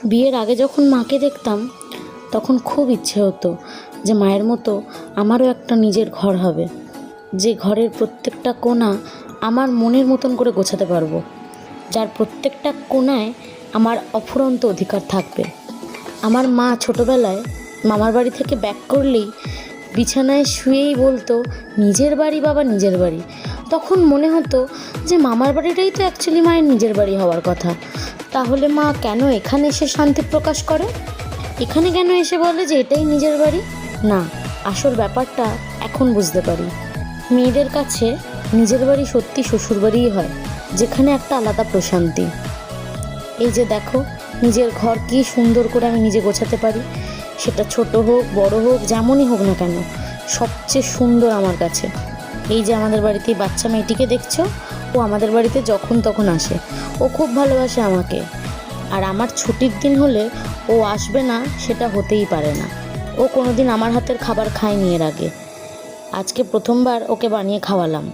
বিয়ের আগে যখন মাকে দেখতাম তখন খুব ইচ্ছে হতো যে মায়ের মতো আমারও একটা নিজের ঘর হবে, যে ঘরের প্রত্যেকটা কোণা আমার মনের মতন করে গোছাতে পারবো, যার প্রত্যেকটা কোণায় আমার অফুরন্ত অধিকার থাকবে। আমার মা ছোটোবেলায় মামার বাড়ি থেকে ব্যাক করলেই বিছানায় শুয়েই বলতো, নিজের বাড়ি বাবা, নিজের বাড়ি। তখন মনে হতো যে মামার বাড়িটাই তো অ্যাকচুয়ালি মায়ের নিজের বাড়ি হওয়ার কথা। তাহলে মা কেন এখানে এসে শান্তি প্রকাশ করে? এখানে কেন এসে বলে যে এটাই নিজের বাড়ি? না, আসল ব্যাপারটা এখন বুঝতে পারি। মেয়েদের কাছে নিজের বাড়ি সত্যি শ্বশুর বাড়িই হয়, যেখানে একটা আলাদা প্রশান্তি। এই যে দেখো, নিজের ঘর কি সুন্দর করে আমি নিজে গোছাতে পারি, সেটা ছোট হোক বড় হোক যেমনই হোক না কেন, সবচেয়ে সুন্দর আমার কাছে। এই যে আমাদের বাড়িতে বাচ্চা মেয়েটিকে দেখছো, ও আমাদের বাড়িতে যখন তখন আসে, ও খুব ভালোবাসে আমাকে। আর আমার ছুটির দিন হলে ও আসবে না সেটা হতেই পারে না। ও কোনোদিন আমার হাতের খাবার খায়নি এর আগে। আজকে প্রথমবার ওকে বানিয়ে খাওয়ালাম,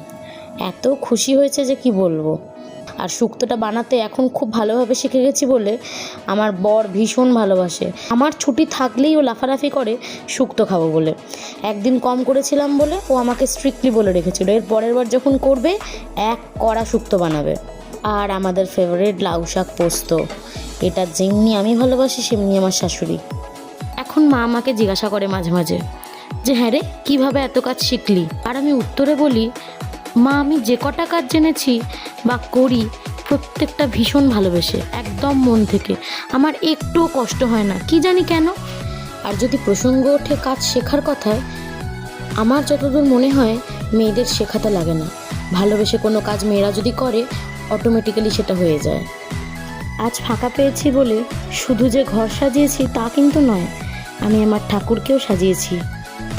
এত খুশি হয়েছে যে কি বলবো। আর শুক্তোটা বানাতে এখন খুব ভালোভাবে শিখে গেছি বলে আমার বর ভীষণ ভালোবাসে। আমার ছুটি থাকলেই ও লাফালাফি করে শুক্তো খাবো বলে। একদিন কম করেছিলাম বলে ও আমাকে স্ট্রিক্টলি বলে রেখেছিল, এর পরের বার যখন করবে এক কড়া শুক্তো বানাবে। আর আমাদের ফেভারিট লাউ শাক পোস্ত, এটা যেমনি আমি ভালোবাসি সেমনি আমার শাশুড়ি। এখন মা আমাকে জিজ্ঞাসা করে মাঝে মাঝে যে হ্যাঁ রে, কীভাবে এত কাজ শিখলি? আর আমি উত্তরে বলি, মা আমি যে কটা কাজ জেনেছি বা করি প্রত্যেকটা ভীষণ ভালোবেসে, একদম মন থেকে। আমার একটুও কষ্ট হয় না, কি জানি কেন। আর যদি প্রসঙ্গ ওঠে কাজ শেখার কথায়, আমার যতদূর মনে হয় মেয়েদের শেখাতে লাগে না। ভালোবেসে কোনো কাজ মেয়েরা যদি করে অটোমেটিক্যালি সেটা হয়ে যায়। আজ ফাঁকা পেয়েছি বলে শুধু যে ঘর সাজিয়েছি তা কিন্তু নয়, আমি আমার ঠাকুরকেও সাজিয়েছি।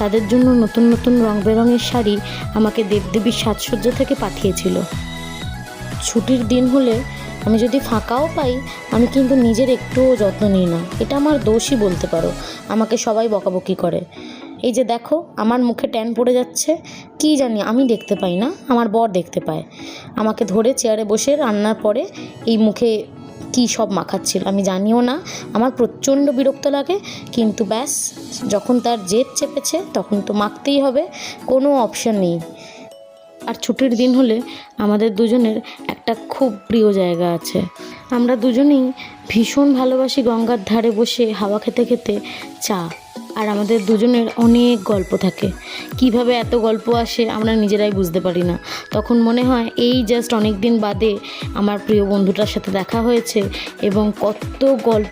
তাদের জন্য নতুন নতুন রং বেরঙের শাড়ি আমাকে দেবদেবীর সাজসজ্জা থেকে পাঠিয়েছিল। ছুটির দিন হলে আমি যদি ফাঁকাও পাই, আমি কিন্তু নিজের একটুও যত্ন নিই না। এটা আমার দোষই বলতে পারো, আমাকে সবাই বকাবকি করে। এই যে দেখো, আমার মুখে ট্যান পড়ে যাচ্ছে, কি জানি আমি দেখতে পাই না, আমার বর দেখতে পায়। আমাকে ধরে চেয়ারে বসে রান্নার পরে এই মুখে কী সব মাখাচ্ছিল, আমি জানিও না। আমার প্রচণ্ড বিরক্ত লাগে, কিন্তু ব্যাস, যখন তার জেদ চেপেছে তখন তো মাখতেই হবে, কোনো অপশান নেই। আর ছুটির দিন হলে আমাদের দুজনের একটা খুব প্রিয় জায়গা আছে। আমরা দুজনেই ভীষণ ভালোবাসি গঙ্গার ধারে বসে হাওয়া খেতে খেতে চা। আর আমাদের দুজনের অনেক গল্প থাকে। কিভাবে এত গল্প আসে আমরা নিজেরাই বুঝতে পারি না। তখন মনে হয় এই জাস্ট অনেক দিন বাদে আমার প্রিয় বন্ধুটার সাথে দেখা হয়েছে এবং কত গল্প